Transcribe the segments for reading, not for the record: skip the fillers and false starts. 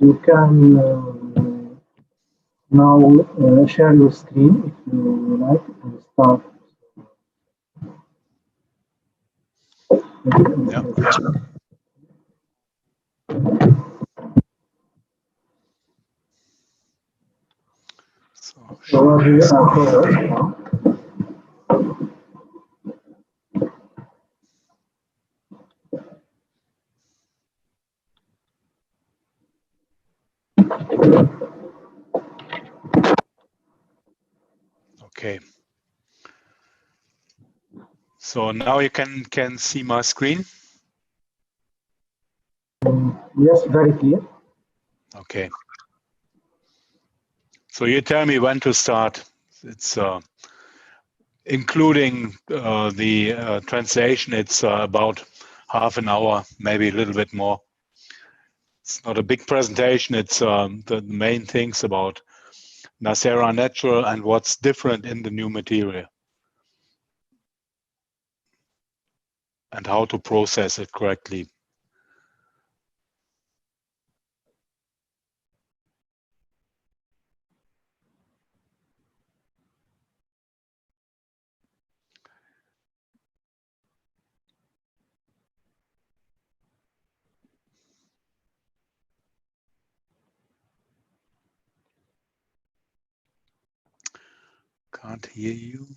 You can now share your screen if you like and start. Yeah. So we are forward now. Okay. So now you can see my screen. Yes, very clear. Okay. So you tell me when to start. It's including the translation. It's about half an hour, maybe a little bit more. It's not a big presentation. It's the main things about Nacera Natural and what's different in the new material and how to process it correctly. Can't hear you.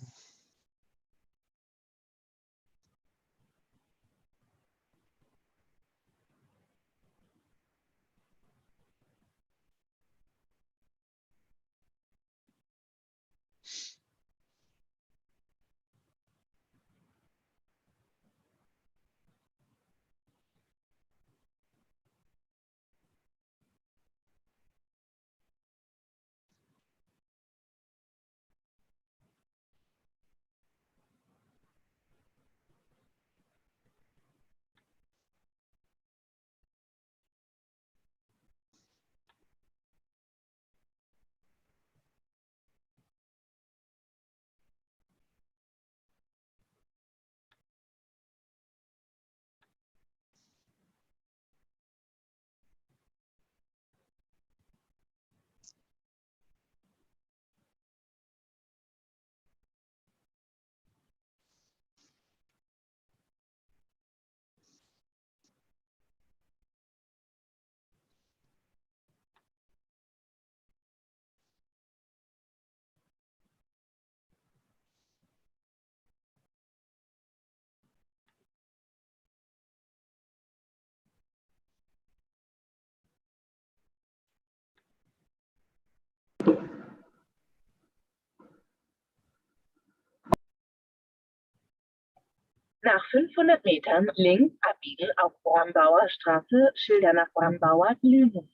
Nach 500 Metern links abbiegen auf Brambauer Straße, Schilder nach Brambauer, Lünen.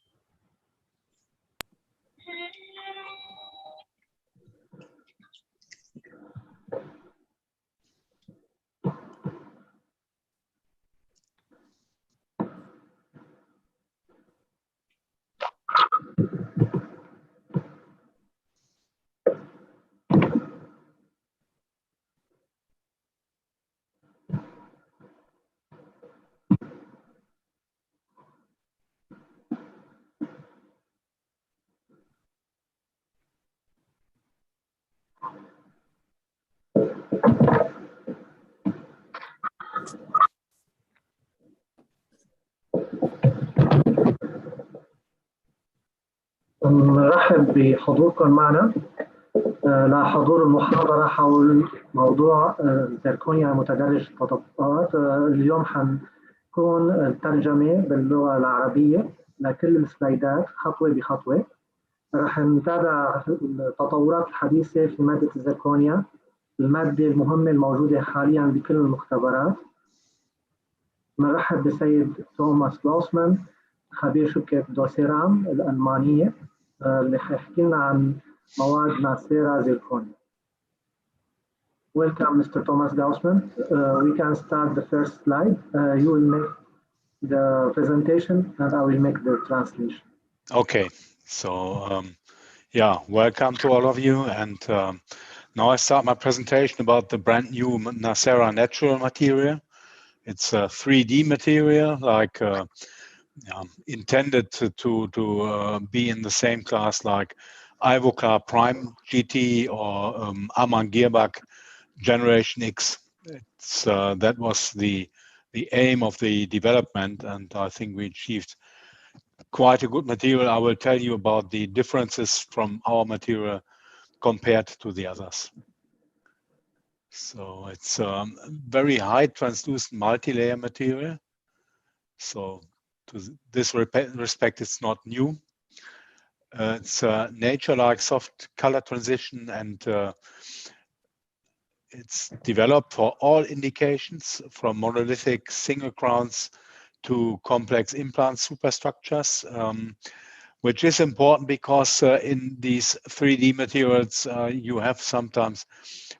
نرحب بحضوركم معنا لحضور المحاضرة حول موضوع زركونيا متدرج التطبيقات. اليوم حنكون الترجمة باللغة العربية لكل السلايدات خطوة بخطوة. رح نتابع التطورات الحديثة في مادة الزركونيا، المادة المهمة الموجودة حاليا بكل المختبرات. نرحب بالسيد توماس جلوسمان خبير شركة دوسيرام الألمانية اللي حيحكي لنا عن مواد ناسيرا زيركونيا. Welcome, Mr. Thomas Gaussman. We can start the first slide. You will make the presentation and I will make the translation. Okay, so yeah, welcome to all of you. And now I start my presentation about the brand new Nacera Natural material. It's a 3D material, like intended to be in the same class like Ivoclar Prime GT or Amann Girrbach Generation X. That was the aim of the development, and I think we achieved quite a good material. I will tell you about the differences from our material compared to the others. So it's very high translucent multi-layer material. So to this respect, it's not new. It's nature-like soft color transition, and it's developed for all indications, from monolithic single crowns to complex implant superstructures, which is important because in these 3D materials, you have sometimes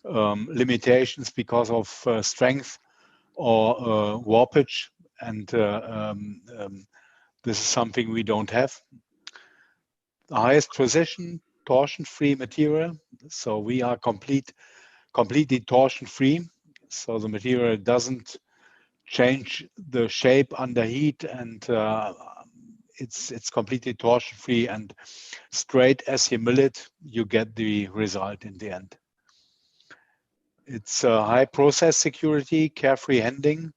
limitations because of strength or warpage, and this is something we don't have. The highest precision, torsion-free material, so we are completely torsion-free, so the material doesn't change the shape under heat, and it's completely torsion-free, and straight as you mill it, you get the result in the end. It's high process security, carefree handling,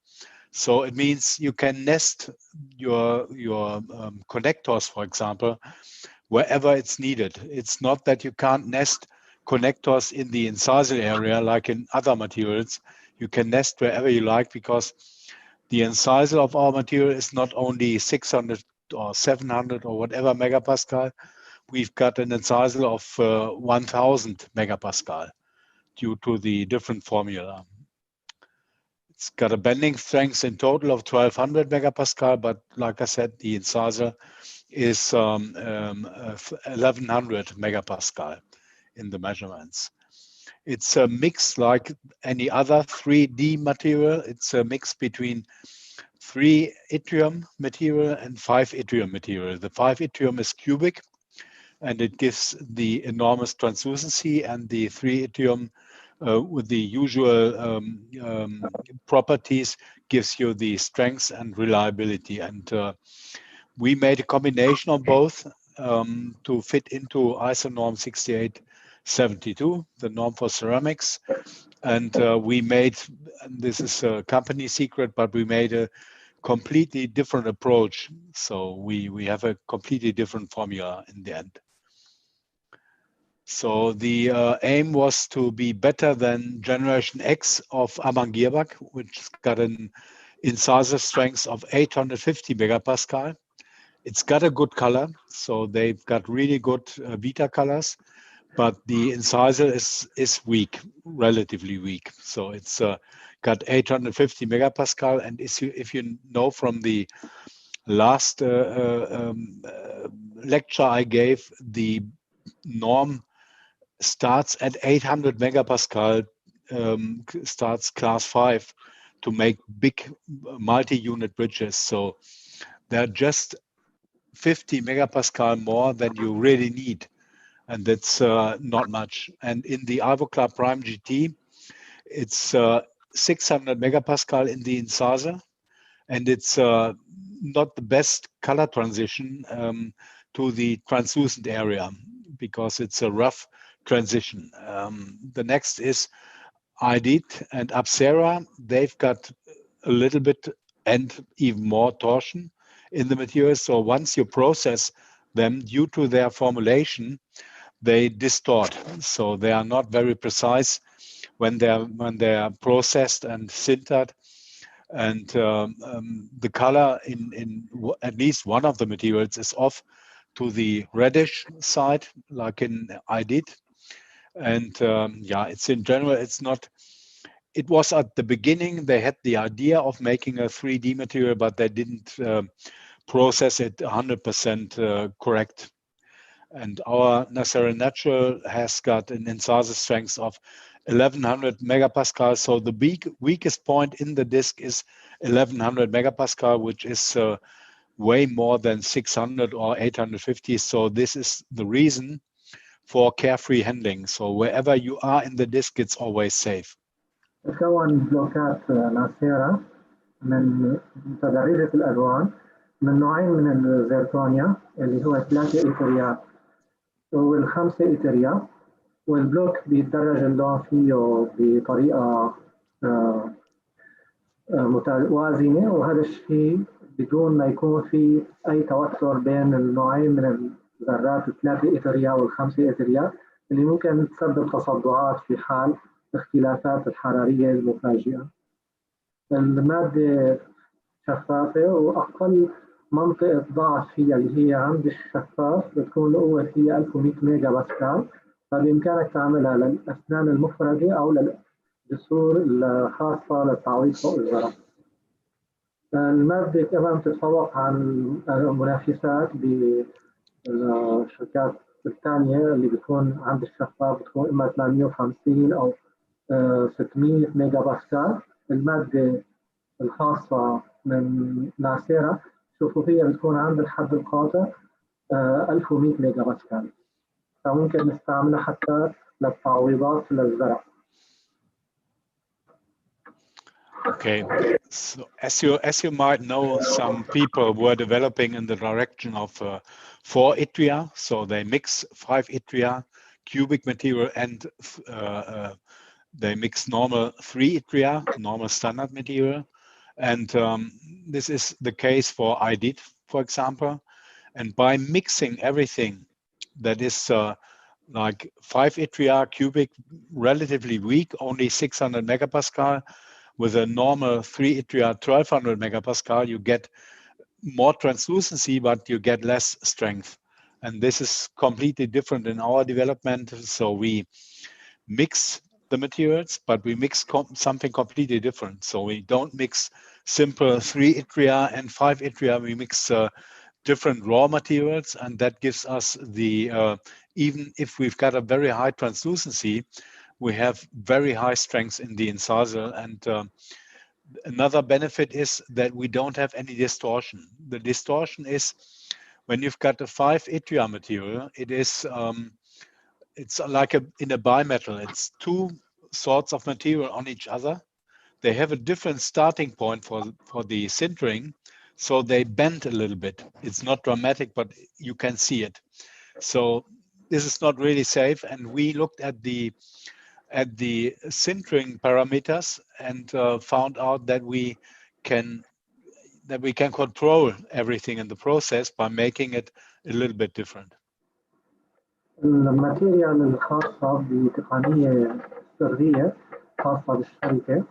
so it means you can nest your connectors, for example, wherever it's needed. It's not that you can't nest connectors in the incisal area like in other materials. You can nest wherever you like, because the incisal of our material is not only 600 or 700 or whatever megapascal. We've got an incisal of 1000 megapascal due to the different formula. It's got a bending strength in total of 1200 megapascal, but like I said, the incisal is 1100 megapascal in the measurements. It's a mix like any other 3D material. It's a mix between 3 yttrium material and 5 yttrium material. The 5 yttrium is cubic, and it gives the enormous translucency, and the 3 yttrium with the usual properties gives you the strength and reliability. And we made a combination of both to fit into ISO norm 6872, the norm for ceramics. And we made, and this is a company secret, but we made a completely different approach. So we have a completely different formula in the end. So the aim was to be better than Generation X of Amann Girrbach, which got an incisor strength of 850 megapascal. It's got a good color, so they've got really good beta colors, but the incisor is weak, relatively weak. So it's got 850 megapascal, and if you know from the last lecture I gave, the norm starts at 800 megapascal, starts class 5 to make big multi-unit bridges. So they're just 50 megapascal more than you really need, and that's not much. And in the Ivoclar Prime GT, it's 600 megapascal in the incisor, and it's not the best color transition to the translucent area, because it's a rough transition. The next is IDIT and Nacera. They've got a little bit and even more torsion in the material. So once you process them, due to their formulation, they distort. So they are not very precise when they're processed and sintered. And the color in at least one of the materials is off to the reddish side, like in IDIT. And yeah, it's in general, it's not, it was at the beginning, they had the idea of making a 3D material, but they didn't process it 100% correct. And our Nacera Natural has got an incisor strength of 1100 megapascal. So the weakest point in the disc is 1100 megapascal, which is way more than 600 or 850. So this is the reason for carefree handling. So wherever you are in the disc, it's always safe. تكون بلوكات ناسيرا من متدرجة الألوان من نوعين من الزركونيا اللي هو 3 إيثريات وال5 إيثريات، والبلوك بيتدرج اللون فيه بطريقة متوازنة، وهذا الشيء بدون ما يكون في أي توتر بين النوعين من الذرات ال3 إيثريا وال5 إيثريا اللي ممكن تسبب تصدعات في حال الاختلافات الحرارية المفاجئة. المادة شفافة، وأقل منطقة ضعف فيها اللي هي عند الشفاف بتكون القوة فيها 1100 ميجا باسكال، فبإمكانك تعملها للأسنان المفردة أو للجسور الخاصة للتعويض فوق الزرع. المادة كمان تتفوق عن المنافسات بالشركات الثانية اللي بتكون عند الشفاف بتكون إما 850 أو 600 ميجا باسكال. المادة الخاصة من ناسيرا شوفوا هي بتكون عند الحد القاطع 1100 ميجا باسكال، فممكن نستعملها حتى للتعويضات للزرع. Okay, so as you might know, some people were developing in the direction of 4 yttria, so they mix 5 yttria cubic material and they mix normal 3 yttria, normal standard material, and this is the case for IDIT, for example. And by mixing everything that is like 5 yttria cubic, relatively weak, only 600 megapascal, with a normal 3 yttria 1200 megapascal, you get more translucency, but you get less strength. And this is completely different in our development. So we mix the materials, but we mix something completely different. So we don't mix simple 3 yttria and 5 yttria. We mix different raw materials, and that gives us the, even if we've got a very high translucency, we have very high strength in the incisal. And another benefit is that we don't have any distortion. The distortion is when you've got a 5 yttria material, it is it's like in a bimetal. It's two sorts of material on each other. They have a different starting point for the sintering, so they bend a little bit. It's not dramatic, but you can see it. So this is not really safe. And we looked at the sintering parameters and found out that we can control everything in the process by making it a little bit different. الماتيريال الخاصة بتقنية سرية خاصة بالشركة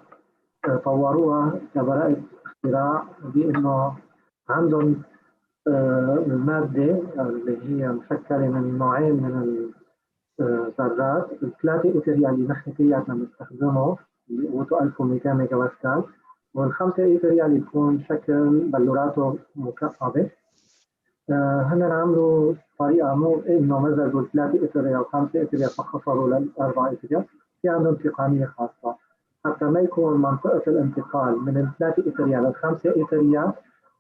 طوروها كبراءة اختراع، بأنه عندهم المادة اللي هي مشكلة من نوعين من الذرات، ال3 إيثريا اللي نحن كلياتنا بنستخدمه اللي قوته 1200 ميجا باسكال، وال5 إيثريا اللي بتكون شكل بلوراته مكعبة. هن عملوا طريقة مو إنه مزجوا ال3 إيثريا و5 إيثريا فخسروا لل4 إيثريا، في عندهم تقنية خاصة حتى ما يكون منطقة الانتقال من ال3 إيثريا لل5 إيثريا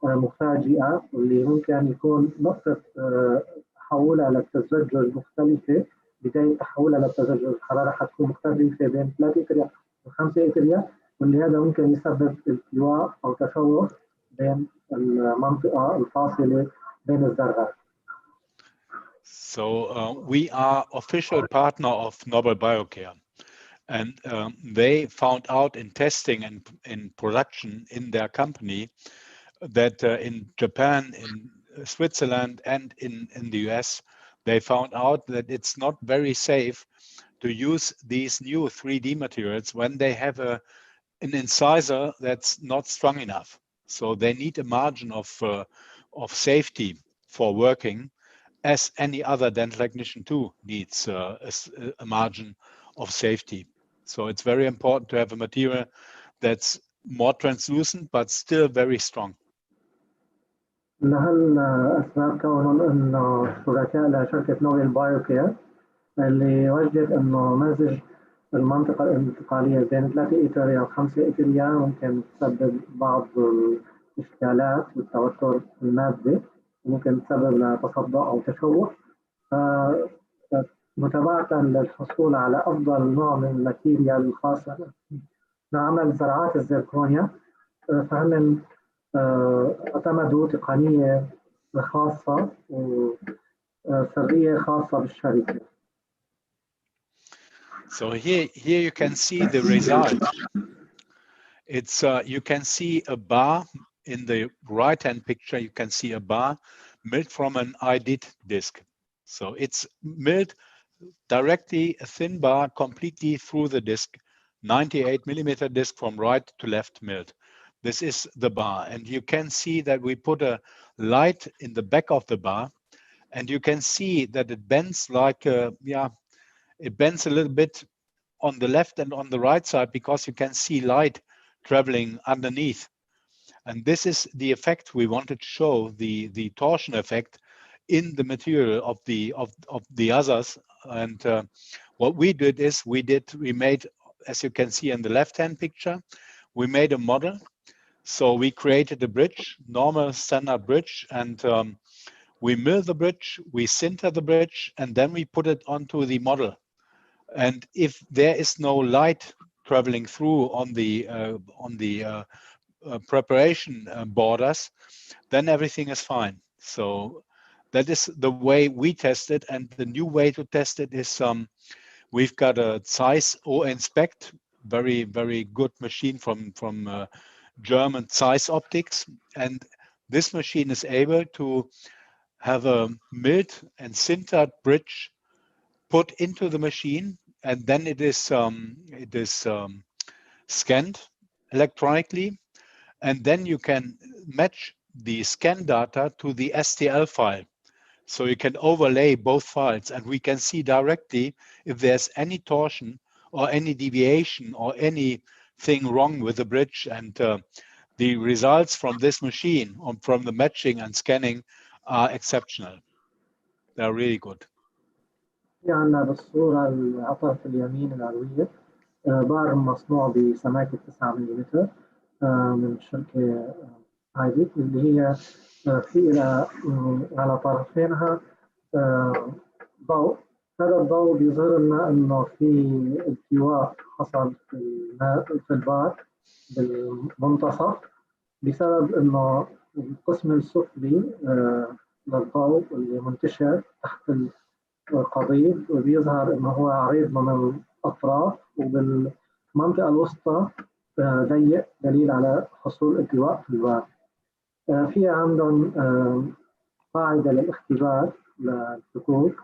مفاجئة، واللي ممكن يكون نقطة تحولها للتزجج مختلفة. بداية تحولها للتزجج الحرارة حتكون مختلفة بين 3 إيثريا و5 إيثريا، واللي هذا ممكن يسبب التواء أو تشوه بين المنطقة الفاصلة بين الذرات. So we are official partner of Nobel Biocare, and they found out in testing and in production in their company that in Japan, in Switzerland, and in the US, they found out that it's not very safe to use these new 3D materials when they have an incisor that's not strong enough. So they need a margin of safety for working, as any other dental technician too needs a margin of safety. So it's very important to have a material that's more translucent but still very strong. لهالأسباب كونهم إنه شركاء لشركة نوبل بايوكير اللي وجدت إنه مزج المنطقة الانتقالية بين 3 إيثريا و5 إيثريا ممكن تسبب بعض الإشكالات والتوتر المادي، وممكن تسبب لتصدع أو تشوه. متابعة للحصول على أفضل نوع من الماتيريال الخاصة لعمل زرعات الزركونيا، فهم اعتمدوا تقنية خاصة وسرية خاصة بالشركة. So here you can see the result. It's you can see a bar in the right-hand picture. You can see a bar milled from an IDIT disk. So it's milled directly, a thin bar completely through the disk, 98mm disk from right to left milled. This is the bar, and you can see that we put a light in the back of the bar, and you can see that it bends like it bends a little bit on the left and on the right side because you can see light traveling underneath. And this is the effect we wanted to show, the torsion effect in the material of the others. And what we did is we made, as you can see in the left-hand picture, we made a model. So we created a bridge, normal standard bridge, and we mill the bridge, we sinter the bridge, and then we put it onto the model. And if there is no light traveling through on the preparation borders, then everything is fine. So that is the way we test it. And the new way to test it is we've got a Zeiss O-Inspect, very good machine from German Zeiss Optics. And this machine is able to have a milled and sintered bridge put into the machine, and then it is scanned electronically, and then you can match the scan data to the STL file. So you can overlay both files, and we can see directly if there's any torsion or any deviation or anything wrong with the bridge. And the results from this machine, from the matching and scanning, are exceptional. They're really good. في عندنا بالصورة العطف اليمين العلوية بار مصنوع بسماكة 9 ملم من شركة هايديت اللي هي في لها على طرفينها ضوء. هذا الضوء بيظهر لنا انه في التواء حصل في البار بالمنتصف بسبب انه القسم السفلي للضوء اللي منتشر تحت القضيب بيظهر انه هو عريض من الاطراف، وبالمنطقه الوسطى ضيق دليل على حصول التواء في البار. في عندهم قاعده للاختبار للفكوك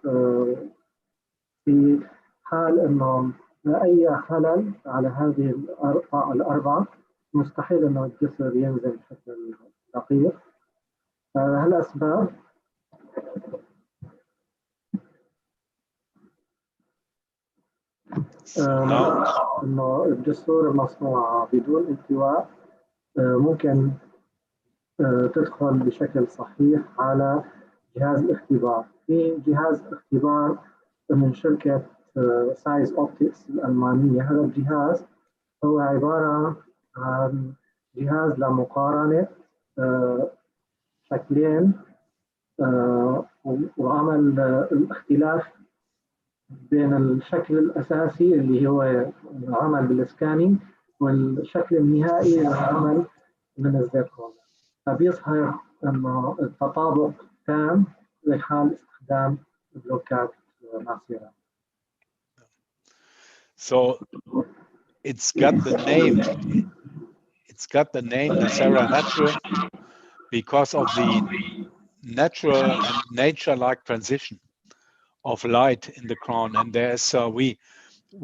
في حال انه اي خلل على هذه الاربعه مستحيل انه الجسر ينزل بشكل دقيق. هالاسباب انه الجسور المصنوعه بدون التواء ممكن تدخل بشكل صحيح على جهاز الاختبار. في جهاز اختبار من شركة سايز اوبتكس الألمانية. هذا الجهاز هو عبارة عن جهاز لمقارنة شكلين وعمل الاختلاف بين الشكل الأساسي اللي هو عمل بالسكانينج والشكل النهائي اللي عمل من الزركونيا، فبيظهر انه التطابق تام لحال استخدام بلوكات ناصيرة. So it's got the name Nacera Natural because of the natural and nature-like transition of light in the crown. And there's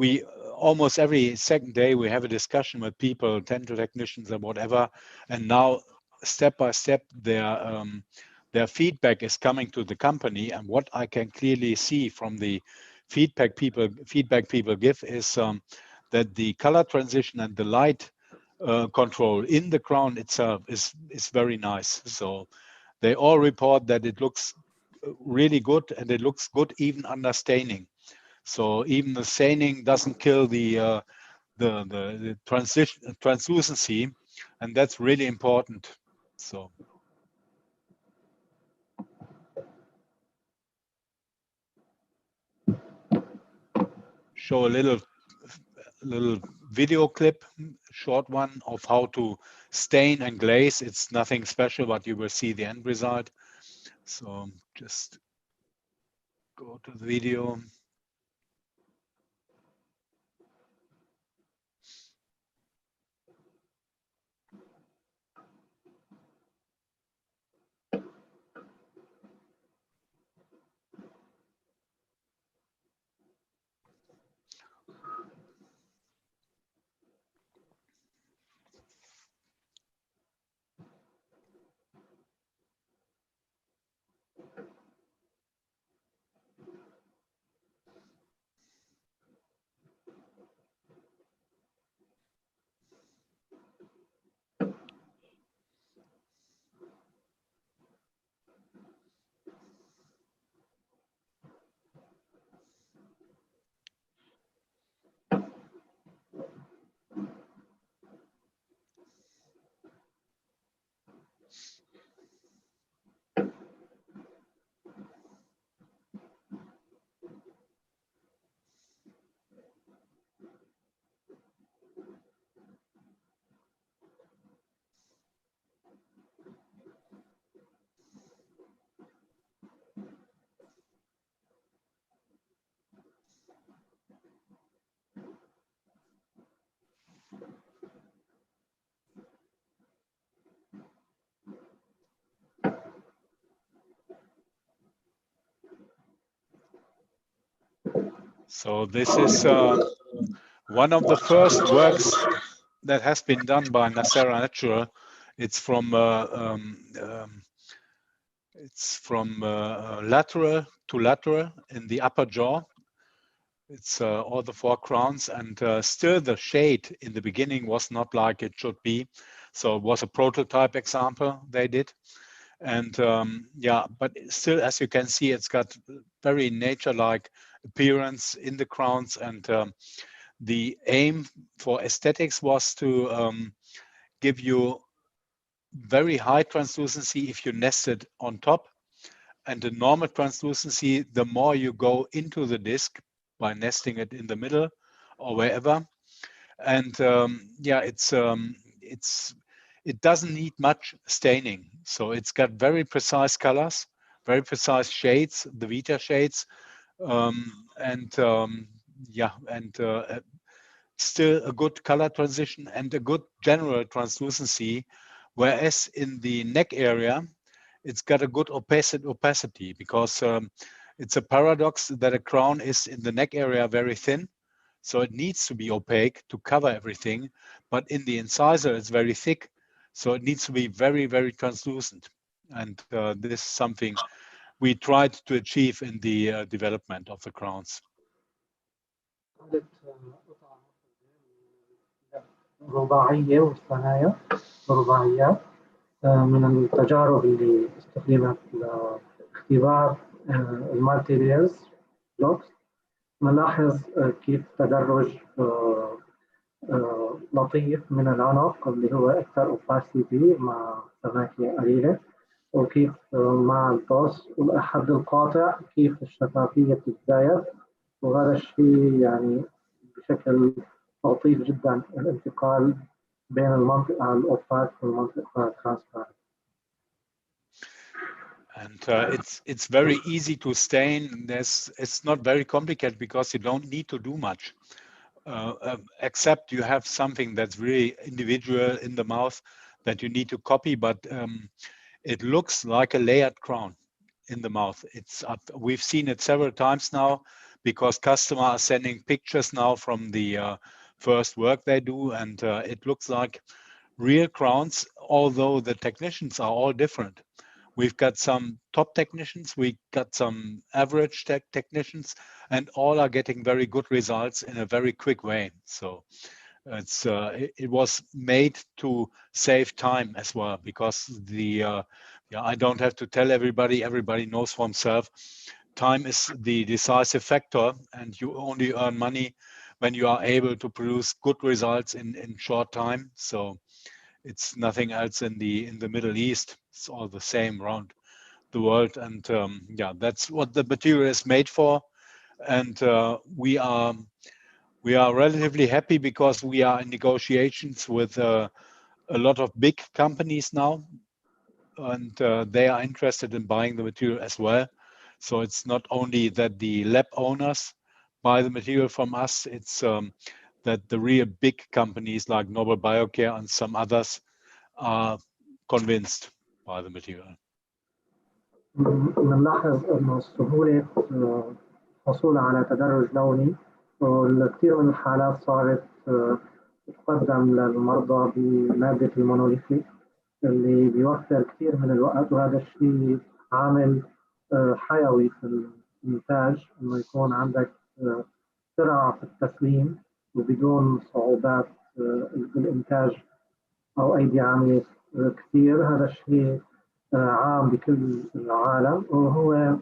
we almost every second day we have a discussion with people, dental technicians and whatever, and now step by step their feedback is coming to the company. And what I can clearly see from the feedback people give is that the color transition and the light control in the crown itself is very nice. So they all report that it looks really good, and it looks good even under staining. So even the staining doesn't kill the translucency, and that's really important. So show a little video clip short one of how to stain and glaze. It's nothing special, but you will see the end result. So just go to the video. So this is one of the first works that has been done by Nacera Natural. It's from lateral to lateral in the upper jaw. It's all the 4 crowns, and still the shade in the beginning was not like it should be. So it was a prototype example they did. And yeah, but still, as you can see, it's got very nature-like appearance in the crowns. And the aim for aesthetics was to give you very high translucency if you nest it on top. And the normal translucency, the more you go into the disc by nesting it in the middle or wherever. And yeah, it doesn't need much staining. So it's got very precise colors, very precise shades, the Vita shades, yeah, and still a good color transition and a good general translucency. Whereas in the neck area, it's got a good opacity because it's a paradox that a crown is in the neck area very thin. So it needs to be opaque to cover everything. But in the incisor, it's very thick. So it needs to be very, very translucent. And this is something we tried to achieve in the development of the crowns. رباعية والثنايا رباعيات من التجارب اللي استخدمت لاختبار المالتي لايرز بلوكس. نلاحظ كيف تدرج لطيف من العنق اللي هو أكثر اوباسيتي مع سماكة قليلة، وكيف مع الطاس والحد القاطع كيف الشفافية بتتزايد، وهذا الشيء يعني بشكل لطيف جدا الانتقال بين المنطقة الأوباك والمنطقة الترانسبارنت. And it's very easy to stain. It's not very complicated because you don't need to do much, except you have something that's really individual in the mouth that you need to copy. But it looks like a layered crown in the mouth. We've seen it several times now because customers are sending pictures now from the first work they do, and it looks like real crowns, although the technicians are all different. We've got some top technicians, we got some average technicians, and all are getting very good results in a very quick way. So it was made to save time as well, because I don't have to tell everybody knows for himself. Time is the decisive factor, and you only earn money when you are able to produce good results in short time. So it's nothing else in the Middle East. It's all the same around the world, and yeah, that's what the material is made for. And we we are relatively happy because we are in negotiations with a lot of big companies now, and they are interested in buying the material as well. So it's not only that the lab owners buy the material from us, it's that the real big companies like Nobel Biocare and some others are convinced by the material. بنلاحظ انه سهوله الحصول على تدرج لوني، والكثير من الحالات صارت تقدم للمرضى بماده المونوليثيك اللي بيوفر كثير من الوقت، وهذا الشيء عامل حيوي في الإنتاج، إنه يكون عندك سرعة في التسليم وبدون صعوبات بالإنتاج أو أيدي عاملة كثير. هذا الشيء عام بكل العالم، وهو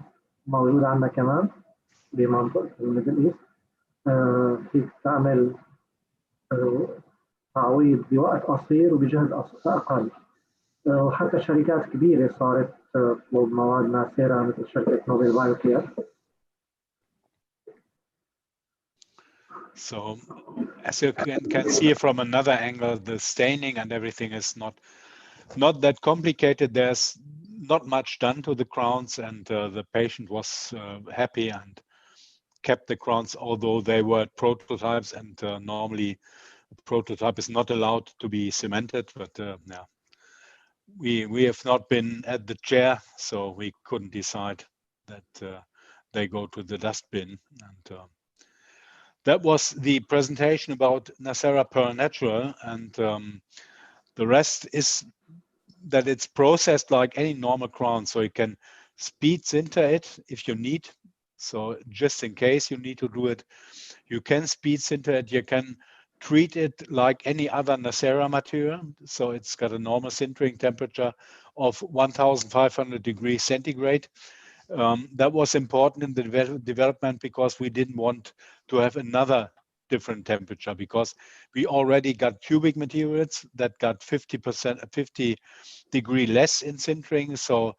موجود عندنا كمان بمنطقة الميدل إيست. فيك تعمل تعويض بوقت قصير وبجهد أقل، وحتى شركات كبيرة صارت تطلب مواد ناسيرا مثل شركة نوبل بايوكير. So as you can see from another angle, the staining and everything is not that complicated. There's not much done to the crowns, and the patient was happy and kept the crowns, although they were prototypes, and normally a prototype is not allowed to be cemented, but yeah. We have not been at the chair, so we couldn't decide that they go to the dustbin. And that was the presentation about Nacera Pearl Natural, and the rest is that it's processed like any normal crown, so you can speed sinter it if you need. So just in case you need to do it, you can speed sinter it. You can treat it like any other Nacera material. So it's got a normal sintering temperature of 1,500 degrees centigrade. That was important in the development because we didn't want to have another different temperature, because we already got cubic materials that got 50 degree less in sintering. So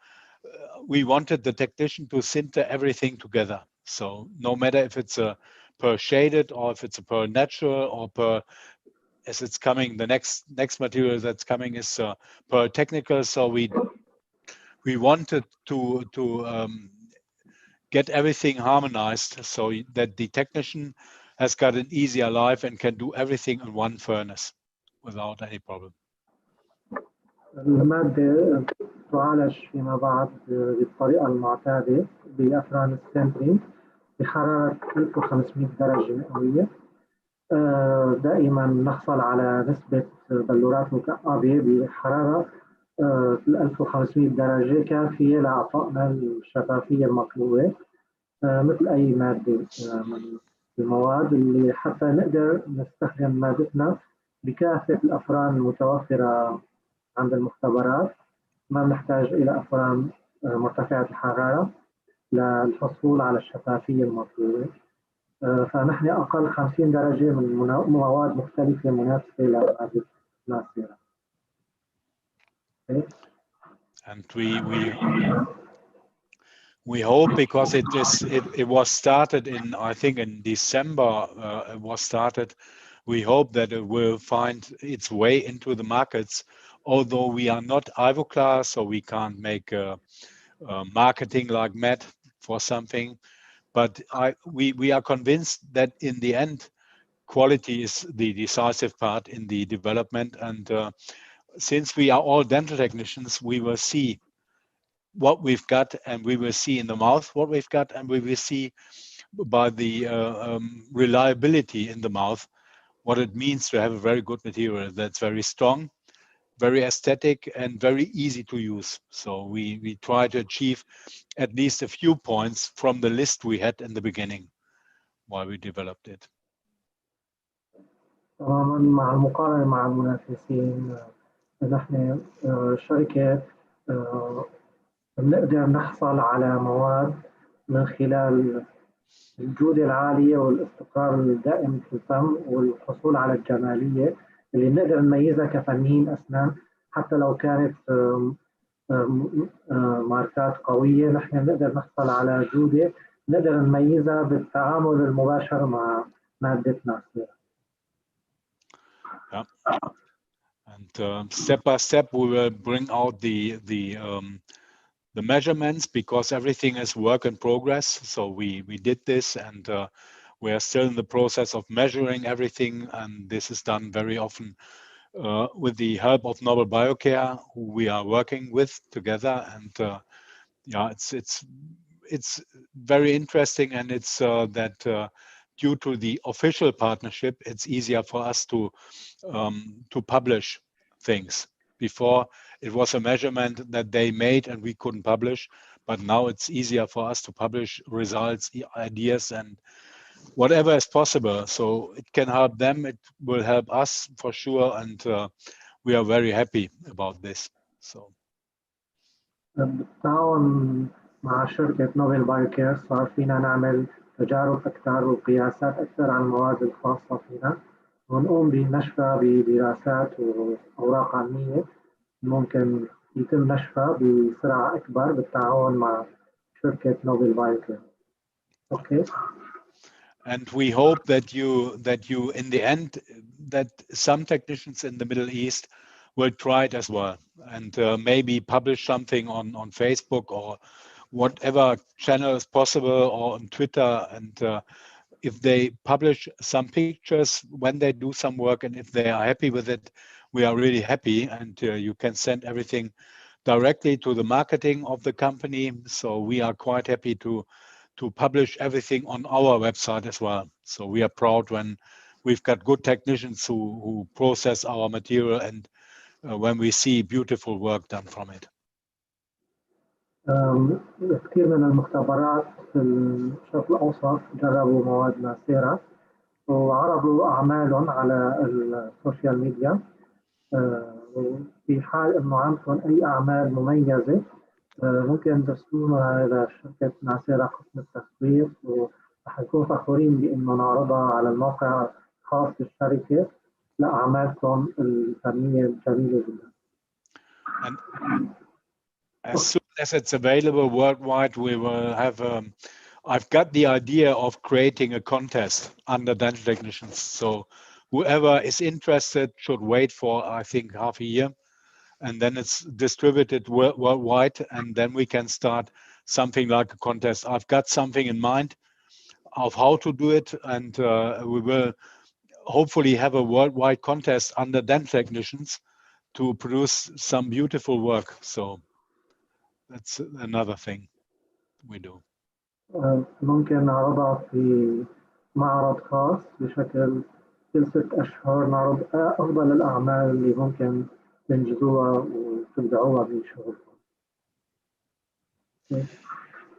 we wanted the technician to sinter everything together. So no matter if it's a pearl shaded or if it's a pearl natural or pearl as it's coming, the next material that's coming is pearl technical. So we wanted to get everything harmonized so that the technician has got an easier life and can do everything in one furnace without any problem. المادة تعالج فيما بعد بالطريقة المعتادة بأفران السنترينج بحرارة 1500 درجة مئوية. دائما نحصل على نسبة بلورات مكعبة بحرارة 1500 درجة كافية لإعطائنا الشفافية المطلوبة مثل أي مادة من المواد، اللي حتى نقدر نستخدم مادتنا بكافة الأفران المتوفرة عند المختبرات. ما نحتاج إلى أفران مرتفعة الحرارة للحصول على الشفافية المطلوبة. فنحن أقل 50 درجة من مواد مختلفة منافسة لمادة ناسيرا. And we hope, because it was started in, I think in December, it was started. We hope that it will find its way into the markets, although we are not Ivoclar, so we can't make marketing like mad for something. But we are convinced that in the end, quality is the decisive part in the development. And since we are all dental technicians, we will see what we've got, and we will see in the mouth what we've got, and we will see by the reliability in the mouth what it means to have a very good material that's very strong, very aesthetic, and very easy to use. So we try to achieve at least a few points from the list we had in the beginning while we developed it. تماما مع المقارنة مع المنافسين، نحن شركة بنقدر نحصل على مواد من خلال الجودة العالية والاستقرار الدائم في الفم والحصول على الجمالية اللي نقدر نميزها كفنيين أسنان. حتى لو كانت ماركات قوية، نحن نقدر نحصل على جودة نقدر نميزها بالتعامل المباشر مع مادة ناسيرا. Yeah. And step by step, we will bring out the measurements, because everything is work in progress. So we did this, and we are still in the process of measuring everything, and this is done very often with the help of Novel Biocare, who we are working with together. And yeah, it's very interesting, and it's that due to the official partnership, it's easier for us to publish things. Before, it was a measurement that they made and we couldn't publish, but now it's easier for us to publish results, ideas, and whatever is possible. So it can help them, it will help us for sure, and we are very happy about this. So بالتعاون مع شركة نوفيل بايوكير صار فينا نعمل تجارب أكثر وقياسات أكثر عن المواد الخاصة فينا، ونقوم بنشرها بدراسات وأوراق علمية ممكن يتم نشرها بسرعة أكبر بالتعاون مع شركة نوفيل بايوكير. Okay. And we hope that you in the end, that some technicians in the Middle East will try it as well, and maybe publish something on Facebook or whatever channel is possible, or on Twitter. And if they publish some pictures when they do some work, and if they are happy with it, we are really happy. And you can send everything directly to the marketing of the company. So we are quite happy to publish everything on our website as well. So we are proud when we've got good technicians who process our material, and when we see beautiful work done from it. كثير من المختبرات في الشرق الأوسط جربوا مواد ناسيرا وعرضوا أعمالهم على السوشيال ميديا، وفي حال إنه عندكم أي أعمال مميزة ممكن ترسلوها إلى شركة ناصرة قسم التسويق، ورح نكون فخورين بإنه نعرضها على الموقع الخاص بالشركة لأعمالكم الفنية الجميلة جدا. And as soon as it's available worldwide, we will have. I've got the idea of creating a contest under dental technicians. So whoever is interested should wait for, I think, half a year, and then it's distributed worldwide, and then we can start something like a contest. I've got something in mind of how to do it, and we will hopefully have a worldwide contest under dental technicians to produce some beautiful work. So that's another thing we do. ممكن نعرضها في معرض خاص بشكل كل 6 أشهر، نعرض أفضل الأعمال اللي ممكن تنجزوها وتبدعوها بشغلكم.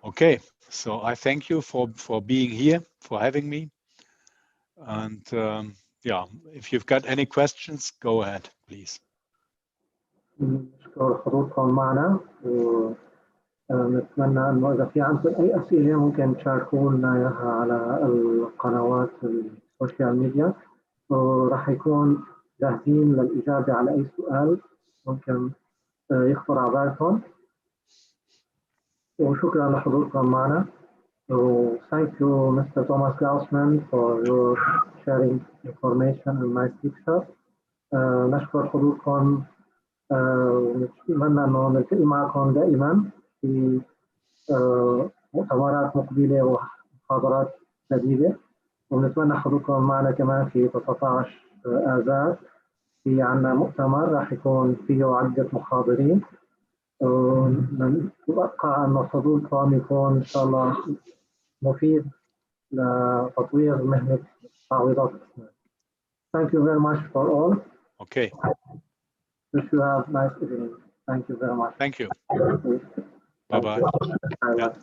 Okay, so I thank you for being here, for having me, and yeah, if you've got any questions, go ahead, please. نشكر حضوركم معنا، ونتمنى إنه إذا في عندكم أي أسئلة ممكن تشاركونا إياها على القنوات السوشيال ميديا، وراح يكون جاهزين للإجابة على أي سؤال ممكن يخطر على بالكم. وشكرا لحضوركم معنا. So thank you, Mr. Thomas Gaussman, for your sharing information and nice pictures. نشكر حضوركم، ونتمنى أنه نلتقي معكم دائما في مؤتمرات مقبلة ومحاضرات جديدة، ونتمنى حضوركم معنا كمان في 19 آذار في عنا مؤتمر راح يكون فيه عدة محاضرين، ونتوقع أن حضوركم يكون إن شاء الله مفيد لتطوير مهنة تعويضات الأسنان. Thank you very much for all. Okay. Wish you have a nice evening. Thank you very much. Thank you. Bye-bye. Bye-bye.